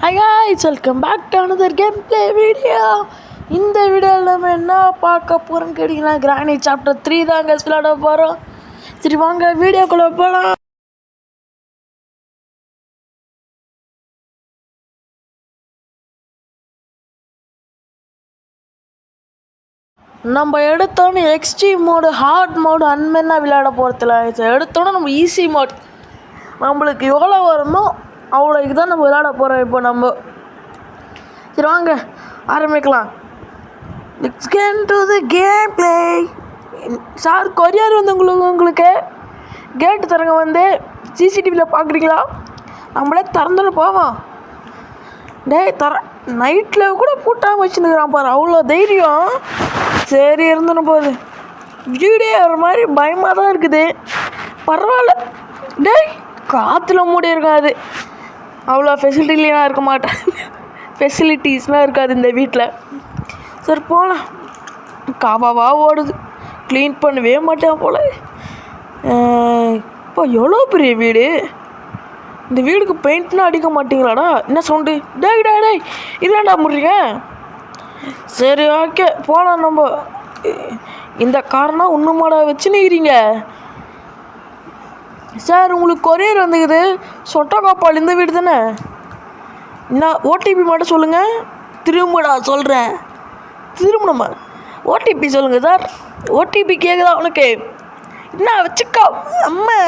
Hi guys, welcome back to another gameplay video. இந்த வீடியோவில் நம்ம என்ன பார்க்க போகிறோம்னு கேட்டிங்கன்னா கிராணி சாப்டர் 3 தாங்க விளையாட போகிறோம். சரி வாங்க வீடியோக்குள்ளே போகலாம். நம்ம எடுத்தோன்னு எக்ஸ்ட்ரீம் மோடு, ஹார்ட் மோடு அன்மென்னாக விளையாட போகிறதில்ல. எடுத்தோன்னே நம்ம ஈஸி மோட் நம்மளுக்கு எவ்வளோ வருமோ அவ்வளோக்கு தான் நம்ம விளையாட போகிறோம். இப்போ நம்ம சரி வாங்க ஆரம்பிக்கலாம். Let's get into the gameplay. Sir courier வந்து உங்களுக்கு கேட்டு தரங்க வந்து சிசிடிவியில் பார்க்குறீங்களா? நம்மளே திறந்துன்னு போவோம். நைட்டில் கூட பூட்டாமல் வச்சுன்னுக்குறான் பாரு, அவ்வளோ தைரியம். சரி இருந்துன்னு போகுது. வீடியோ ஒரு மாதிரி பயமாக தான் இருக்குது. பரவாயில்ல. காற்றுல மூடி இருக்காது, அவ்வளோ ஃபெசிலிட்டிலாம் இருக்க மாட்டேன். ஃபெசிலிட்டிஸ்லாம் இருக்காது இந்த வீட்டில். சரி போகலாம். காவாவாக ஓடுது, க்ளீன் பண்ணவே மாட்டேன் போல். இப்போ எவ்வளோ பெரிய வீடு. இந்த வீடுக்கு பெயிண்ட்னா அடிக்க மாட்டீங்களாடா? என்ன சவுண்டு? டேய் இல்லைடா முடியுங்க. சரி ஓகே போகலாம். நம்ம இந்த காரணா இன்னுமாடா வச்சு நிற்கிறீங்க? சார் உங்களுக்கு கொரியர் வந்துக்குது, சொட்டக்காப்பால் இந்த வீடு தானே? என்ன ஓடிபி மட்டும் சொல்லுங்கள். திரும்படா சொல்கிறேன், திரும்பணுமா? ஓடிபி சொல்லுங்கள் சார். ஓடிபி கேட்குதா உனக்கு? என்ன வச்சுக்கோ அம்மா.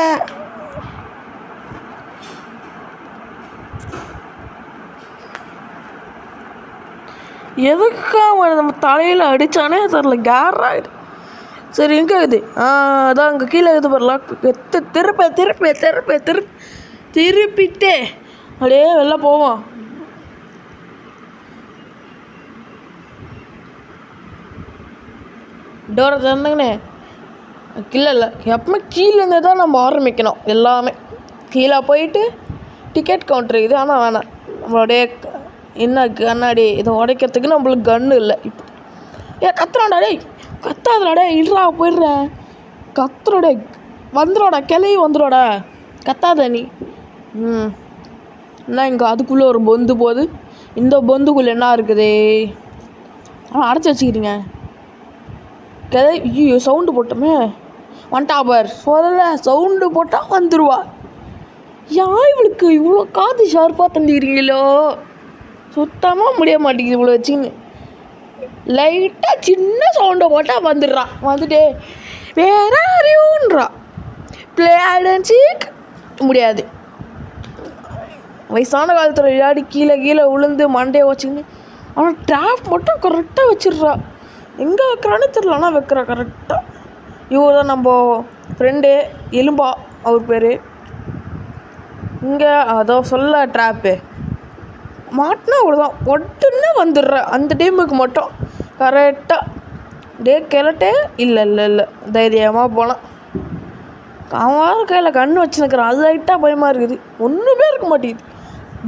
எதுக்காக நம்ம தலையில் அடித்தானே தெரில, கேராகிடு. சரி எங்கே இருக்குது? அதான் அங்கே கீழே இது வரலாம். திருப்பிட்டே அப்படியே வெளில போவோம். டோரை திறந்துங்கண்ணே. இல்லை எப்பவுமே கீழேருந்து தான் நம்ம ஆரம்பிக்கணும். எல்லாமே கீழே போயிட்டு டிக்கெட் கவுண்டர் இது. ஆனால் வேணாம், நம்மளுடைய என்ன கண்ணாடி இதை உடைக்கிறதுக்கு நம்மளுக்கு கன்று இல்லை. இப்போ கத்துறாடா கத்தாதடா, இல்லா போயிடுறேன். கத்துறோட வந்துடோடா, கிளவி வந்துடோடா, கத்தாத நீ. என்ன இங்கே அதுக்குள்ளே ஒரு பொந்து போகுது. இந்த பொந்துக்குள்ளே என்ன இருக்குது? அடைச்சி வச்சுக்கிறீங்க. கிளவி ஐயோ சவுண்டு போட்டோமே. ஒன்டாபர் சொல்லலை, சவுண்டு போட்டால் வந்துடுவா. யார் இவளுக்கு இவ்வளோ காது ஷார்ப்பாக தந்துக்கிறீங்களோ? சுத்தமாக முடிய மாட்டேங்குது இவ்வளோ வச்சுன்னு. லைட்டாக சின்ன சவுண்டை போட்டால் வந்துடுறான். வந்துட்டு வேற அறிவுன்றா. பிளே ஹைட் சீக் முடியாது. வயசான காலத்தில் விளையாடி கீழே விழுந்து மண்டையை வச்சுக்கின்னு. ஆனால் ட்ராப் மட்டும் கரெக்டாக வச்சிடுறா. எங்கே வைக்கிறான்னு தெரில, ஆனால் வைக்கிறா கரெக்டாக. இவர் தான் நம்ம ஃப்ரெண்டு எலும்பா, அவர் பேர். இங்கே அதோ சொல்ல ட்ராப்பு மாட்டினா அவ்வளோதான், ஒட்டுன்னு வந்துடுற. அந்த டைமுக்கு மட்டும் கரெக்டாக கிளட்டே இல்லை தைரியமாக போகலாம். அவன் கையில் கண்ணு வச்சுருக்கிறான், அது லைட்டாக பயமாக இருக்குது. ஒன்றுமே இருக்க மாட்டேங்குது.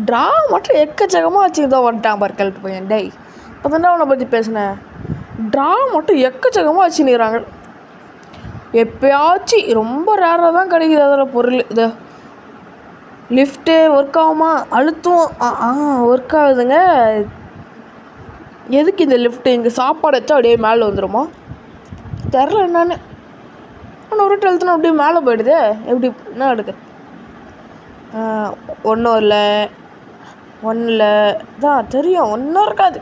ட்ரா மட்டும் எக்கச்சக்கமாக வச்சுக்கிதான் வந்துட்டான் பார் கிளட்டு பையன். இப்போ தானே அவனை பற்றி பேசினேன். ட்ரா மட்டும் எக்கச்சக்கமாக வச்சுக்கிறாங்க. எப்போயாச்சும் ரொம்ப ரேராக தான் கிடைக்குது அதில் பொருள். இதை லிஃப்ட்டு ஒர்க் ஆகுமா? அழுத்துவோம். ஒர்க் ஆகுதுங்க. எதுக்கு இந்த லிஃப்ட்டு? இங்கே சாப்பாடு வச்சா அப்படியே மேலே வந்துடுமா? தெரில என்னன்னு. ஆனால் ஒரு டெல்த்துனா அப்படியே மேலே போயிடுது. எப்படி என்ன எடுக்கு? ஒன்றும் இல்லை தான் தெரியும், ஒன்றும் இருக்காது.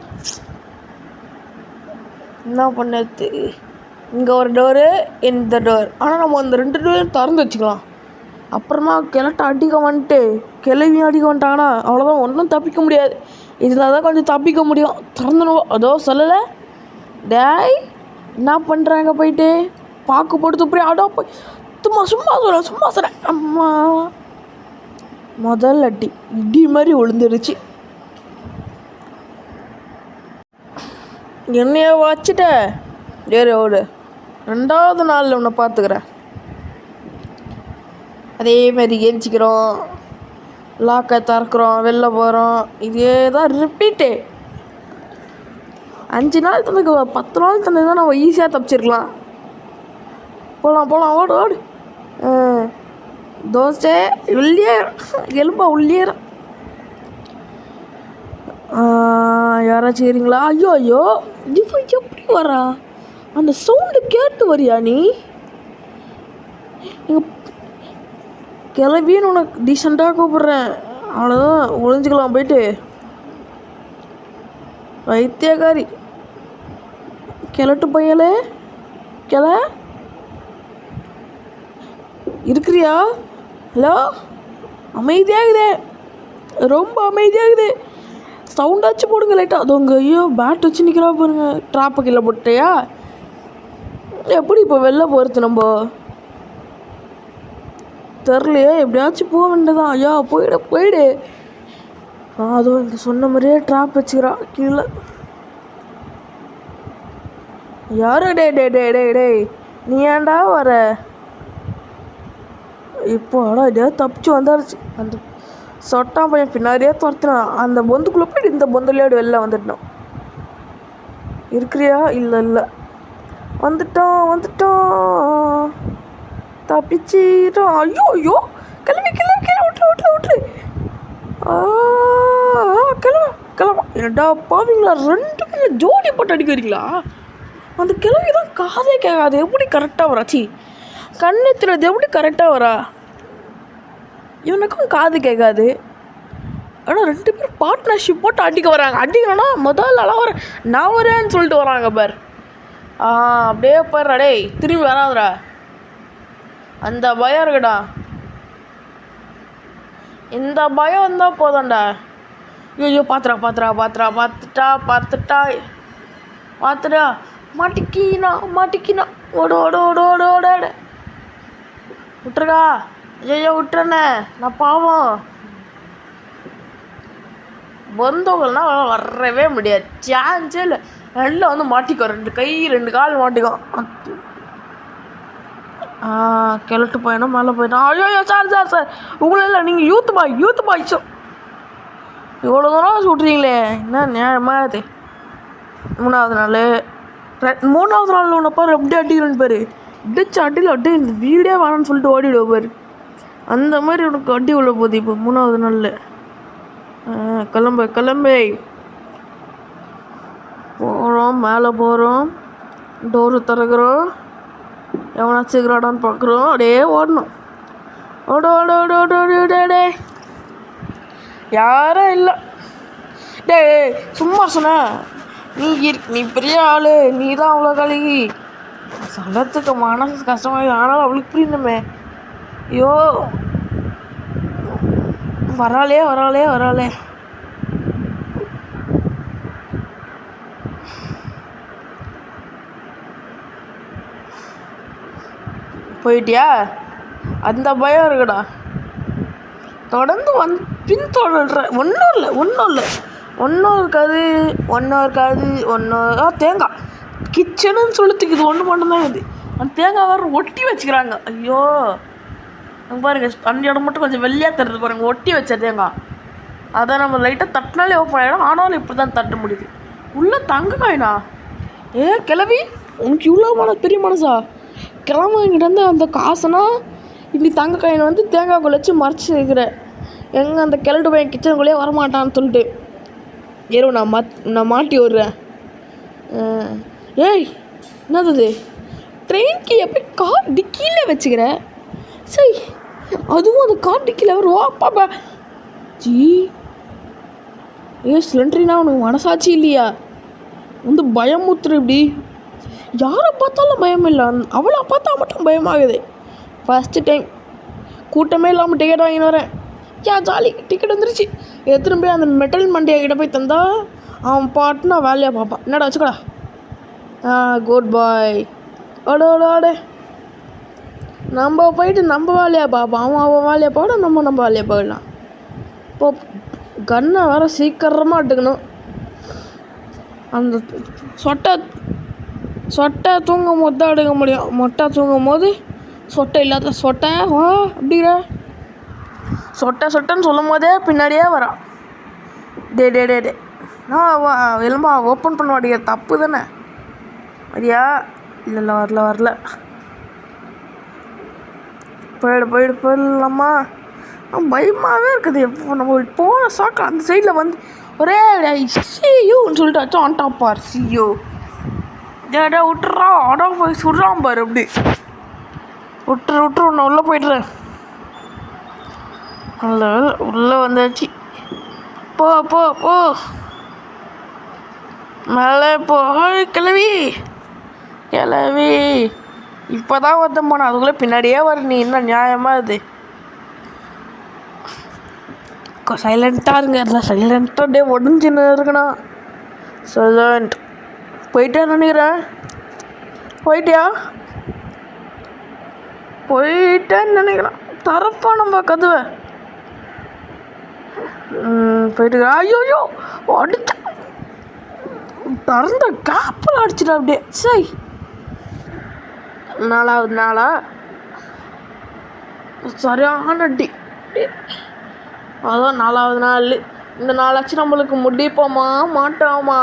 என்ன பண்ணது? இங்கே ஒரு டோரு, இந்த டோர். ஆனால் நம்ம அந்த 2 டோரையும் திறந்து வச்சுக்கலாம். அப்புறமா கிளட்ட அடிக்க வந்துட்டு கிளவியும் அடிக்க வந்துட்டாங்கன்னா அவ்வளோதான், ஒன்றும் தப்பிக்க முடியாது. இதில் தான் கொஞ்சம் தப்பிக்க முடியும். திறந்துடுவோம். அதோ சொல்லலை. என்ன பண்ணுறாங்க? போயிட்டு பாக்கு போட்டு துப்புறேன். அடோ போய் சும்மா சொல்கிறேன். அம்மா முதல் அடி இடி மாதிரி விழுந்துருச்சு. என்னைய வச்சுட்ட. ஓடு, 2வது நாளில் உன்னை பார்த்துக்கிறேன். அதேமாரி ஏஞ்சிக்கிறோம், லாக்கை திறக்கிறோம், வெளில போகிறோம். இதே தான் ரிப்பீட்டு. 5 நாள் தந்ததுக்கு 10 நாள் தந்தது தான் நம்ம ஈஸியாக தப்பிச்சிருக்கலாம். போகலாம் ஓடு. தோசை உள்ளே எலும்பா உள்ளே யாராச்சும் இருங்களா? ஐயோ ஐயோ, இவன் எப்படி வரா? அந்த சவுண்டு கேட்டு வரியா நீ? கிளவின்னு உனக்கு டீசெண்டாக கூப்பிட்றேன், அவ்வளோதான், ஒழிஞ்சிக்கலாம் போயிட்டு. வைத்தியகாரி கிளட்டு பையலே, இருக்கிறியா? ஹலோ, அமைதியாகுதே, ரொம்ப அமைதியாகுது. சவுண்டாச்சு போடுங்க லைட்டாக. அது உங்கள் ஐயோ பேட் வச்சு நிற்கிறா பாருங்க. ட்ராப்பை கீழே போட்டியா? எப்படி இப்போ வெளில போகிறது? நம்ம தெரிலையே, எப்படியாச்சும் போக வேண்டியதான். ஐயா போயிடு. அதுவும் இங்கே சொன்ன மாதிரியே ட்ராப் வச்சுக்கிறா கீழே. யாரு? டே நீ ஏன்டா வர? இப்போ இதே தப்பிச்சு வந்தாருச்சு. அந்த சொட்டா பையன் பின்னாடியே துரத்துனான். அந்த பொந்துக்குள்ளே போயிட்டு இந்த பொந்துலையோடு வெளில வந்துட்டோம். இருக்கிறியா? இல்லை, வந்துட்டோம், தப்பிச்சிட்டோம். ஐயோ கிளம்பி விட்டுரு. கிளம்ப என்னடா பாவீங்களா? 2 பேரும் ஜோடி போட்டு அடிக்கிறீங்களா? அந்த கிளம்பி தான் காதே கேட்காது. எப்படி கரெக்டாக வராச்சி? கண்ணு தெரியாது, எப்படி கரெக்டாக வரா? இவனுக்கும் காது கேட்காது. ஆனால் 2 பேரும் பார்ட்னர்ஷிப் போட்டு அடிக்க வராங்க. அடிக்கணும்னா முதல் அளவு நான் வரேன்னு சொல்லிட்டு வராங்க பார். அப்படியே போயிடுறா. டேய் திரும்பி வராதுடா, அந்த பயம் இருக்குடா. இந்த பயம் இருந்தால் போதான்டா. ஐயோ பார்த்துட்டா மாட்டிக்கினா ஓடு விட்டுருக்கா. ஐயோ விட்டுறண்ணே, நான் பாவம். பந்தவங்கள்னா வரவே முடியாது, சான்ஸே இல்லை. நல்லா வந்து மாட்டிக்கோ, 2 கை 2 கால் மாட்டிக்கோ. கிளட்டு போயினா மேலே போயிட்டான். ஐயோ சார் உங்களை இல்லை, நீங்கள் யூத் பாய்ச்சோ இவ்வளோ தூரம் சுட்டுறீங்களே, என்ன நியாயமாக இது? 3வது நாள் உன்னை பாரு அப்படியே அடிக்கிறேன்னு பாரு. அப்படியே இந்த வீடே வேணான்னு சொல்லிட்டு ஓடிடுவோம் பாரு. அந்த மாதிரி உனக்கு அடி உள்ள போகுது இப்போ 3வது நாளில். கிளம்பு போகிறோம், மேலே போகிறோம், டோரு திறக்கிறோம், எவனாச்சும் இருக்கிறாடான்னு பார்க்குறோம். அப்படியே ஓடணும். ஓடு யாரும் இல்லை. சும்மா சொன்ன நீ பெரிய ஆள், நீ தான் அவ்வளோ கழுகி சொல்லத்துக்கு மனசு கஷ்டமாக. ஆனாலும் அவளுக்கு புரியணுமே. ஐயோ வராளே. போயிட்டியா? அந்த பயம் இருக்குடா. தொடர்ந்து பின்தொடர்ற. ஒன்றும் இருக்காது. தேங்காய் கிச்சனுன்னு சொல்லிட்டுக்கு இது ஒன்று மட்டும்தான் இது. அந்த தேங்காய் வேறு ஒட்டி வச்சுக்கிறாங்க. ஐயோ பாருங்க, அந்த இடம் மட்டும் கொஞ்சம் வெள்ளையாக தருது பாருங்க, ஒட்டி வச்ச தேங்காய். அதை நம்ம லைட்டாக தட்டினாலே ஓப்பன் ஆகிடும். ஆனாலும் இப்படி தான் தட்ட முடியுது. உள்ளே தங்க காயினா? கிளவி உனக்கு இவ்வளோ பெரிய மனசா? கிளம்ப என்கிட்ட அந்த காசுனா இப்படி தங்க காயினை வந்து தேங்காய்க்குள்ள வச்சு மறைச்சி வைக்கிறேன். எங்கே அந்த கிளட்டு பையன் கிச்சனுக்குள்ளேயே வரமாட்டான்னு சொல்லிட்டு நான் மாட்டி விட்றேன். என்னது ட்ரெயின் கீழே போய் கார் டிக்கியில் வச்சுக்கிறேன். சரி, அதுவும் அந்த கார் டிக்கியில் வருவா. சிலிண்டரினா உனக்கு மனசாட்சி இல்லையா? வந்து பயமுத்துரு. இப்படி யாரை பார்த்தாலும் பயம் இல்லை, அவளை பார்த்தா மட்டும் பயமாகுது. ஃபஸ்ட்டு டைம் கூட்டமே இல்லாமல் டிக்கெட் வாங்கின்னு வரேன். ஜாலி, டிக்கெட் வந்துருச்சு. எத்தனை போய் அந்த மெட்டல் மண்டியா கிட்ட போய் தந்தா அவன் பாட்டுனா வேலையாக பார்ப்பான். என்னடா வச்சுக்கடா. குட் பாய். ஓடு. நம்ம போயிட்டு நம்ம வேலையாக பார்ப்போம். அவன் வேலையை போட நம்ம வேலையை போயிடலாம். இப்போ கன்னை வேறு சீக்கிரமாக எடுக்கணும். அந்த சொட்டை தூங்கும் போது தான் எடுக்க முடியும். மொட்டை தூங்கும் போது சொட்டை இல்லாத சொட்டை அப்படிங்கிற சொட்டைன்னு சொல்லும் போதே பின்னாடியே வரான். டே எலும்பா ஓப்பன் பண்ண மாட்டேங்கிற, தப்பு தானே? சரியா? இல்லை வரல. போயிடலாமா? பயமாகவே இருக்குது. எப்போ நம்ம போன சாக்கா அந்த சைடில் வந்து ஒரே சியூன்னு சொல்லிட்டு வச்சு ஆன்டாப் பார் சியூ டேடா விட்டுறா அடா போய் சுடுறான் பாரு அப்படி விட்டுரு ஒன்று உள்ளே போய்ட்டுறேன் நல்ல உள்ளே வந்தாச்சு போ போ போ மேலே போ கிளவி இப்போ தான் ஒருத்தன் போன அதுக்குள்ளே பின்னாடியே வர நீ என்ன நியாயமாக இது சைலண்ட்டாக இருங்க எல்லாம் சைலண்ட்டாக டே ஒடிஞ்சுன்னு இருக்குண்ணா சைலண்ட் போயிட்டேன்னு நினைக்கிறேன் போயிட்டேன்னு நினைக்கிறேன் தரப்பா நம்ம கதவை போயிட்டு ஐயோ அடிச்சா திறந்த காப்பில் அடிச்சிட்டா அப்படியே சரி 4வது நாளா சரியான அடி அதான் 4வது நாள் இந்த நாளாச்சும் நம்மளுக்கு முடிப்போமா மாட்டோமா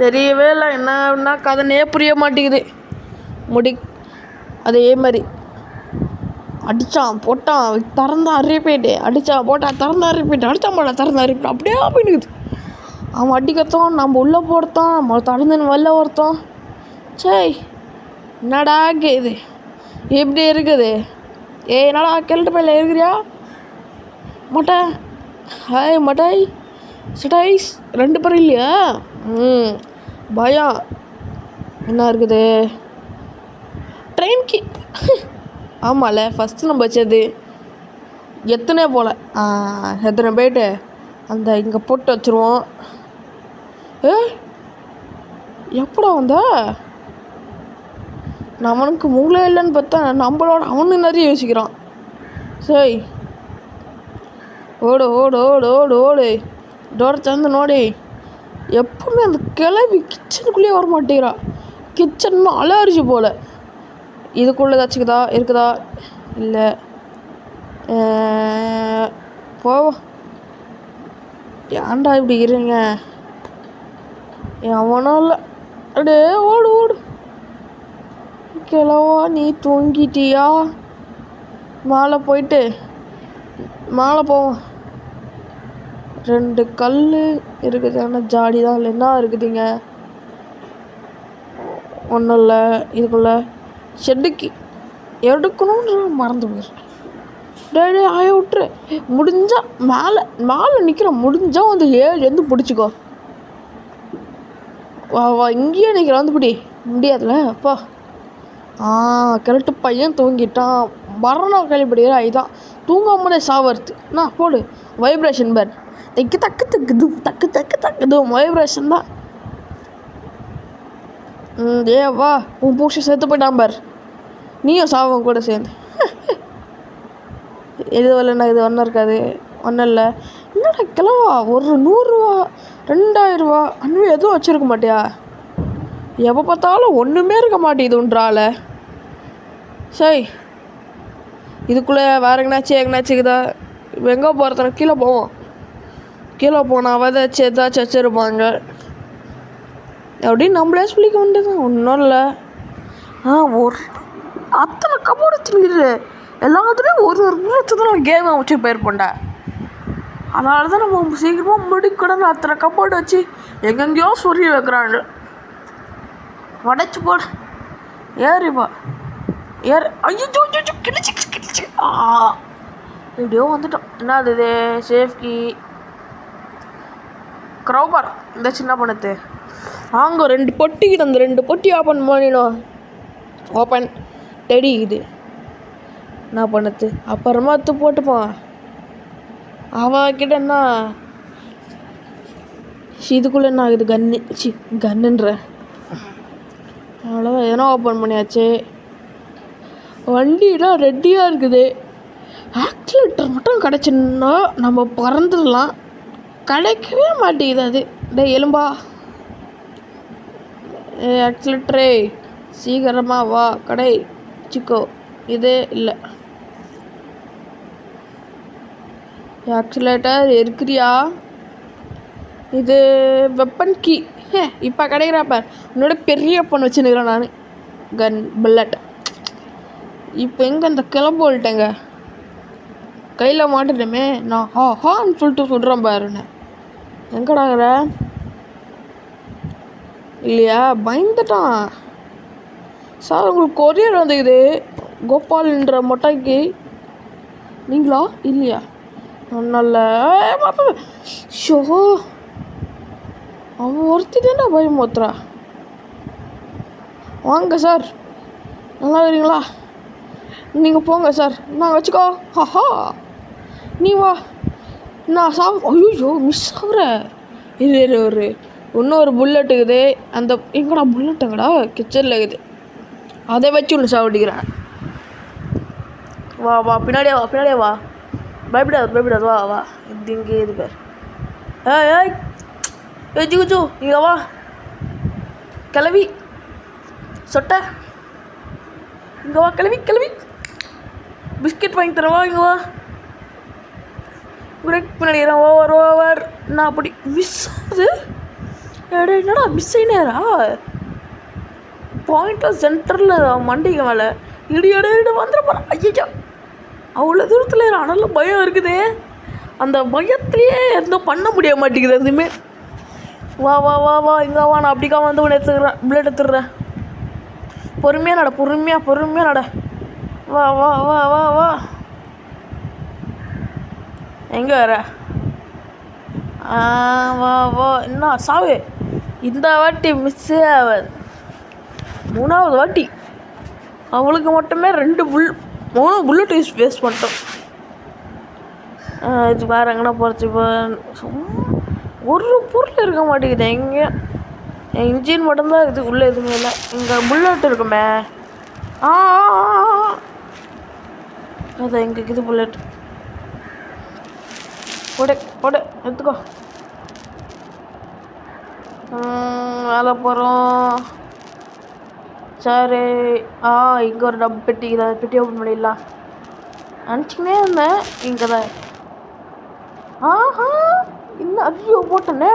தெரியவே இல்லை என்ன கதைனே புரிய மாட்டேங்குது அதே மாதிரி அடித்தான் போட்டான் திறந்தான் ரிப்பீட்டு அடித்தான் போட்டான் திறந்தான் ரிப்பீட்டு அடித்தான் போட்டான் திறந்தான் ரிப்பீட் அப்படியே போயிடுது அவன் அடிக்கத்தான் நம்ம உள்ளே போடுத்தான் நம்ம திறந்துன்னு வெளில ஒருத்தோம் சரி என்னடா இது எப்படி இருக்குது என்னடா கிழட்டு பையில இருக்கிறியா மட்டாய் சிட்டாய்ஸ் 2 பேரும் இல்லையா பயம் என்ன இருக்குது ட்ரெயின்க்கு ஆமாம்ல ஃபஸ்ட்டு நம்ம வச்சது எத்தனை போயிட்டு அந்த இங்கே போட்டு வச்சுருவோம் எப்படா வந்தா நம்மனுக்கு மூளை இல்லைன்னு பார்த்தா நம்மளோட அவனு நிறைய யோசிக்கிறான் சரி ஓடு டோரை திறந்து நோடி எப்பவுமே அந்த கிளவி கிச்சனுக்குள்ளேயே வர மாட்டேங்கிறா கிச்சன் அலர்ஜி போல் இதுக்குள்ளே ஏதாச்சும் இருக்குதா இல்லை போவோம் ஏன்டா இப்படி இருங்க அவனும் இல்லை அடே ஓடு கிளவா நீ தூங்கிட்டியா மேலே போவோம் 2 கல் இருக்குது ஆனால் ஜாடி தான் இல்லை என்ன இருக்குதுங்க ஒன்றும் இல்லை இதுக்குள்ளே ஷெட்டுக்கு எடுக்கணும்னு மறந்து போயிடுறேன் டே ஆய விட்டுரு முடிஞ்சா மேலே நிற்கிறேன் முடிஞ்சால் வந்து 7 பிடிச்சிக்கோ வா இங்கேயே நிற்கிறேன் வந்து பிடி முடியாதுல்ல அப்பா கிழட்டு பையன் தூங்கிட்டான் மரணம் கழிப்படியா இதுதான் தூங்காமலே சாவறது என்ன போடு வைப்ரேஷன் பேர் தக்கு வைப்ரேஷன் தான் வா உன் பூஷை செத்து போயிட்டான் பார் நீயும் சாவம் கூட சேர்ந்து எது வரலண்ணா இது ஒன்றும் இருக்காது ஒன்றும் இல்லை என்னடா கிளவா ஒரு 100 ரூபா 2000 ரூபா அன்னும் எதுவும் வச்சுருக்க மாட்டியா எப்போ பார்த்தாலும் ஒன்றுமே இருக்க மாட்டேங்குதுன்றால சரி இதுக்குள்ளே வேறு எங்கேனாச்சுக்குதா எங்கே போகிறதுனா கீழே போனால் ஏதாச்சும் வச்சுருப்பாங்க அப்படின்னு நம்மளே சொல்லிக்க வேண்டியது ஒன்றும் இல்லை ஒரு அத்தனை கபோர்டு வச்சுருக்குது எல்லாத்துலேயும் ஒரு நிமிஷத்துல கேமை வச்சு போயிருப்போண்டா அதனால தான் நம்ம சீக்கிரமாக முடிக்கணும்னு அத்தனை கபோர்டு வச்சு எங்கெங்கேயோ சொருகி வைக்கிறாங்க உடச்சி போடு ஏறிப்பா ஐயோ கிழிச்சு எப்படியோ வந்துட்டோம் என்னது இது சேஃப்கி க்ரௌபார் இந்த சின்ன பணத்து அங்கே 2 பொட்டிக்கிட்ட அந்த 2 பொட்டி ஓப்பன் தெரியுது என்ன பண்ணது அப்புறமா போட்டுப்பான் அவகிட்ட என்ன இதுக்குள்ளே என்ன ஆகுது கன்னுன்ற அவ்வளோதான் எதனா ஓப்பன் பண்ணியாச்சு வண்டிலாம் ரெடியாக இருக்குது ஆக்சிலேட்டர் மட்டும் கிடச்சின்னா நம்ம பறந்துடலாம் கிடைக்கவே மாட்டேங்குது அது எலும்பா ஆக்சிலேட்டரே சீக்கிரமாக வா சிக்கோ இதே இல்லை ஆக்சிலேட்டர் இருக்கிறியா இது வெப்பன் கீ இப்போ கிடைக்கிறாப்ப உன்னோட பெரிய வெப்பன் வச்சுன்னுக்கிறேன் நான் கன் புல்லட் இப்போ எங்கே அந்த கிளம்புட்டேங்க கையில் மாட்டுட்டேமே நான் ஹான்னு சொல்லிட்டு சொல்கிறேன் பாருண்ணே எங்கடாங்கிற இல்லையா? பயந்துட்டான் சார். உங்களுக்கு கொரியர் வந்துக்குது கோபால்ன்ற மொட்டைக்கு. நீங்களா இல்லையா? நல்ல ஷோ அவன் ஒருத்தி தானே பயமுத்துறா. வாங்க சார், நல்லா இருக்கீங்களா? நீங்கள் போங்க சார், நான் வச்சுக்கோ. ஹஹா நீ வா, நான் ஐயோ மிஸ் ஆகுற. இது ஒரு இன்னொரு புல்லட் இருக்குது. அந்த எங்கடா புல்லட்டுங்கடா? கிச்சனில் இருக்குது. அதை வச்சு ஒன்று சாப்பிட்டுக்கிறேன். வா வா, பின்னாடியே வா. பயப்படாது வா வா. இது இங்கே இது பேர். ஏய் குச்சு இங்கே வா கிளவி சொட்ட. இங்கே வா கிளவி. பிஸ்கெட் வாங்கி தரவா? இங்கே வா. பின்னாடி ஓவர். நான் அப்படி மிஸ் ஆகுது. என்னடா மிஸ் ஆயினேரா? பாயிண்ட்டாக சென்டரில் மண்டிக்கு மேலே இடி வந்துட போகிறேன். ஐயா அவ்வளோ தூரத்தில் நல்ல பயம் இருக்குது. அந்த பயத்துலேயே எதுவும் பண்ண முடிய மாட்டேங்குது எதுவுமே. வா வா வா வா இங்கே வா. நான் அப்படிக்கா வந்து உன்னை எடுத்துக்கிறேன், புல்லட் எடுத்துடுறேன். பொறுமையாக நட. வா வா வா வா வா. எங்கே வர? வா வா. என்ன சாவு இந்த வாட்டி மிஸ்ஸே ஆகாது. 3வது வாட்டி அவளுக்கு மட்டுமே 3 புல்லட் வேஸ்ட் பண்ணிட்டோம். இது வேறு எங்கன்னா போகிறச்சு. இப்போ ஒரு பொருள் இருக்க மாட்டேங்குது எங்கே. என் இன்ஜின் மட்டும்தான் இருக்குது, உள்ளே எதுவுமே இல்லை. இங்கே புல்லட் இருக்குமே. அதான் எங்கே இருக்குது புல்லட். போடு எடுத்துக்கோ. வேலை போகிறோம். சரி. இங்கே ஒரு பெட்டி. இதை பெட்டி ஓப்பன் பண்ணிடலாம் நினச்சிக்கினே இருந்தேன். இங்கே தான். இல்லை ஐயோ போட்டேனே.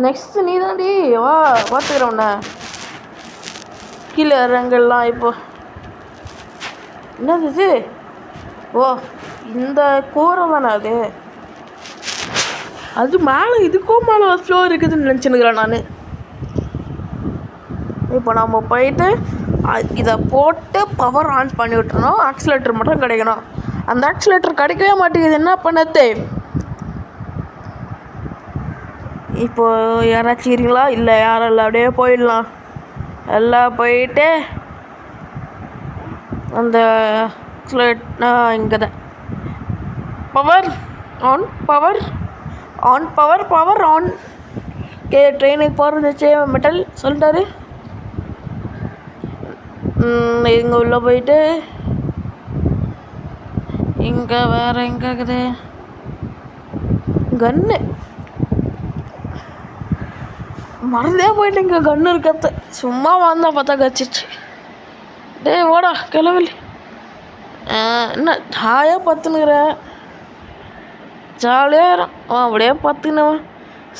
நெக்ஸ்ட் நீ தாண்டி வா, பார்த்துக்கிறேன் உன்னை. கீழே இறங்கலாம். இப்போ என்னது இது? ஓ இந்த கூரை தானே அது மேலே. இதுக்கும் மேலே ஃப்ளோர் இருக்குதுன்னு நினச்சினுக்கிறேன் நான். இப்போ நம்ம போயிட்டு இதை போட்டு பவர் ஆன் பண்ணி விட்டுறணும். ஆக்சிலேட்டர் மட்டும் கிடைக்கணும். அந்த ஆக்சிலேட்டர் கிடைக்கவே மாட்டேங்குது. என்ன பண்ணது? இப்போது யாராச்சும் இருக்கீங்களா? இல்லை யாரும் இல்லை. அப்படியே போயிடலாம். எல்லாம் போயிட்டு அந்த இங்கே தான் பவர் ஆன். ட்ரெயினுக்கு போகிறதுச்சு மெட்டல் சொல்லிட்டாரு. இங்கே உள்ளே போயிட்டு இங்கே வேறு எங்கே இருக்குது கன்னு? மறந்தே போயிட்டு இங்கே கன்று இருக்கிறது. சும்மா வந்தால் பார்த்தா கச்சிச்சு. டேய் ஓடா கிளவலி. என்ன ஹாயாக பார்த்துனுக்குற? ஜாலியாக அப்படியே பார்த்துக்கினவன்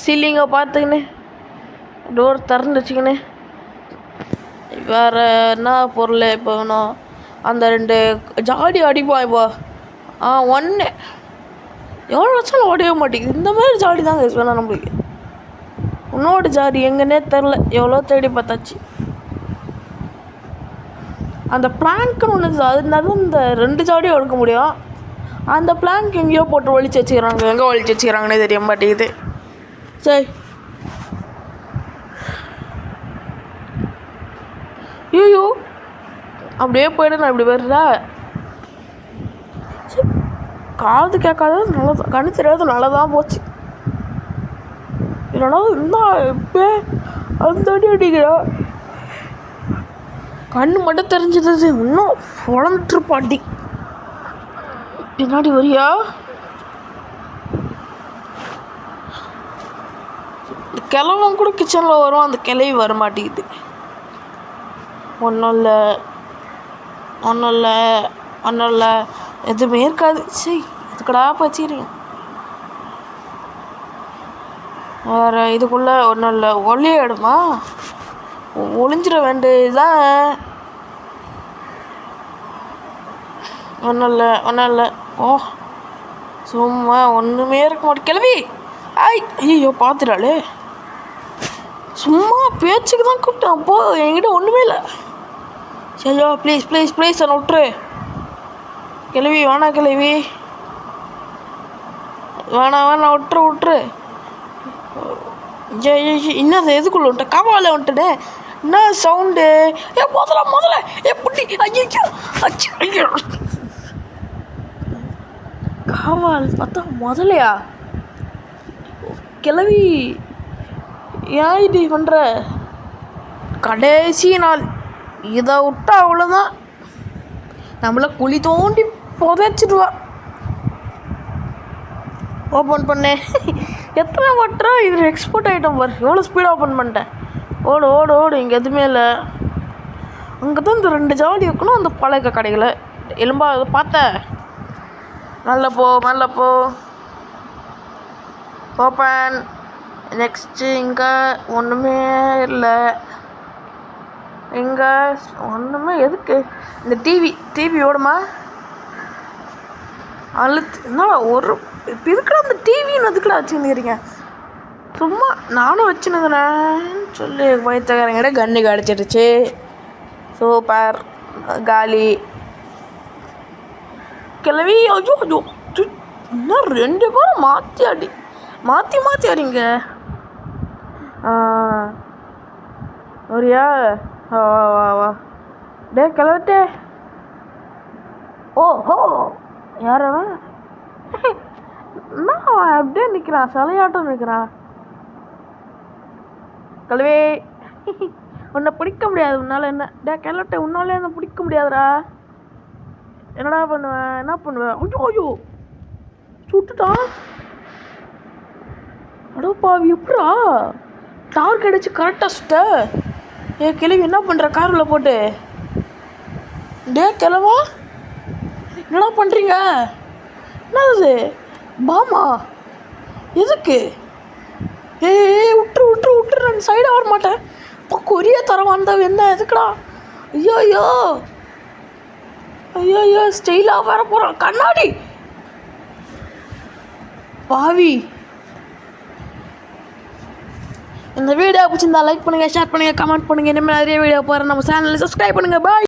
சீலிங்கை பார்த்துக்கின்னு டோர் திறந்து வச்சுக்கின்னு. வேறு என்ன பொருள் இப்போ வேணும்? அந்த 2 ஜாடி அடிப்பான். இப்போ 1 எவ்வளோ வச்சாலும் ஓடவே மாட்டேங்குது. இந்த மாதிரி ஜாடி தாங்க வேணாம் நம்மளுக்கு. இன்னோட ஜாடி எங்கன்னே தெரில. எவ்வளோ தேடி பார்த்தாச்சு. அந்த பிளாங்க்குன்னு ஒன்று அதனால இந்த 2 ஜாடியும் எடுக்க முடியும். அந்த பிளாங்க் எங்கேயோ போட்டு ஒழிச்சு வச்சுக்கிறாங்க. எங்கே ஒழிச்சு வச்சுக்கிறாங்கன்னே தெரிய மாட்டேங்குது. சரி ஐயோ அப்படியே போய்ட்டு நான் இப்படி வர்றா. காது கேட்காத நல்லதான், கண்ணு தெரியாத நல்லதான் போச்சு. இல்லைனா இன்னும் இப்போ அந்த அடி அடிக்கிறா. கண்ணு மட்டும் தெரிஞ்சது. இன்னும் உழந்துட்டுருப்பாட்டி. பின்னாடி வரியா? கிழவன் கூட கிச்சனில் வரும். அந்த கிளவி வர மாட்டேங்குது. ஒன்றும் இல்லை எதுவுமே இருக்காது. சரி இதுக்கடா வச்சுக்கிறீங்க. வேறு இதுக்குள்ளே ஒன்றும் இல்லை. ஒளியிடுமா? ஒளிஞ்சிட வேண்டியதுதான். ஒன்றும் இல்லை. ஓ சும்மா ஒன்றுமே இருக்க மாட்டேன் கிளவி. ஐயோ பார்த்துட்டாளே. சும்மா பேச்சுக்கு தான் கூப்பிட்டேன். அப்போ என்கிட்ட ஒன்றுமே இல்லை. சரியா ப்ளீஸ் ப்ளீஸ் ப்ளீஸ் என்னை விட்டுரு கிளவி. வேணாம் கிளவி, வேணாம் விட்டுரு. என்னது எதுக்குள்ள வந்துட்ட? காவால வந்துட்டே. என்ன சவுண்டு? முதல்ல புட்டி. ஐயோ காவால் பார்த்தா முதலையா? கிளவி ஏன் இப்படி பண்ணுற? கடைசி நாள் இதை விட்டா அவ்வளோதான், நம்மளை குழி தோண்டி புதைச்சிடுவா. ஓப்பன் பண்ணேன். எத்தனை வாட்டரா இது எக்ஸ்போர்ட் ஐட்டம் பாரு. எவ்வளோ ஸ்பீடாக ஓப்பன் பண்ணிட்டேன். ஓடு இங்கே எதுவுமே இல்லை. அங்கே தான் இந்த 2 ஜாடி வைக்கணும், அந்த பழக்க கடைகளை. எலும்பா அதை பார்த்தேன். நல்ல போ ஓப்பன். நெக்ஸ்ட்டு இங்கே ஒன்றுமே இல்லை. இங்கே ஒன்றுமே எதுக்கு? இந்த டிவி ஓடுமா? என்னடா ஒரு இப்போ இதுக்கடா அந்த டிவின்னு எதுக்கடா வச்சுருந்துக்கிறீங்க? சும்மா நானும் வச்சுனுங்கிறேன்னு சொல்லி வயிற்றுக்காரங்கிட்ட கண்ணு கிடச்சிடுச்சு. சூப்பர் காலி கிளவி. ஐயோ இன்னும் 2 பேரும் மாற்றி அடிங்க. வரியா? வா டே கிளவிட்டே. ஓஹோ யார் அவன்? என்ன அவன் அப்படியே நிற்கிறான், சிலையாட்டம் நிற்கிறான். கழுவே உன்னை பிடிக்க முடியாது உன்னால். என்ன டே கிளவிட்டே, உன்னாலே என்ன பிடிக்க முடியாதுடா. என்னடா பண்ணுவேன்? என்ன பண்ணுவேன்? ஐயோ சுட்டுட்டான். அடோப்பாவி எப்படா டார்க் அடிச்சு கரெக்டாக சுட்ட? கிளவி என்ன பண்ணுற காரில் போட்டு? டே கிளவா என்னடா பண்ணுறீங்க? என்னது பாமா? எதுக்கு? விட்டுரு நான் சைடாக வர மாட்டேன். இப்போ கொரியா தர வந்தவ என்ன எதுக்குடா? ஐயோ ஸ்டைலாக வர போகிறான். கண்ணாடி பாவி. இந்த வீடியோ பிடிச்சிருந்தா லைக் பண்ணுங்கள், ஷேர் பண்ணுங்கள், கமெண்ட் பண்ணுங்கள். இனிமேல் நிறைய வீடியோ போகிறேன். நம்ம சேனலில் சப்ஸ்கிரைப் பண்ணுங்கள். பாய்.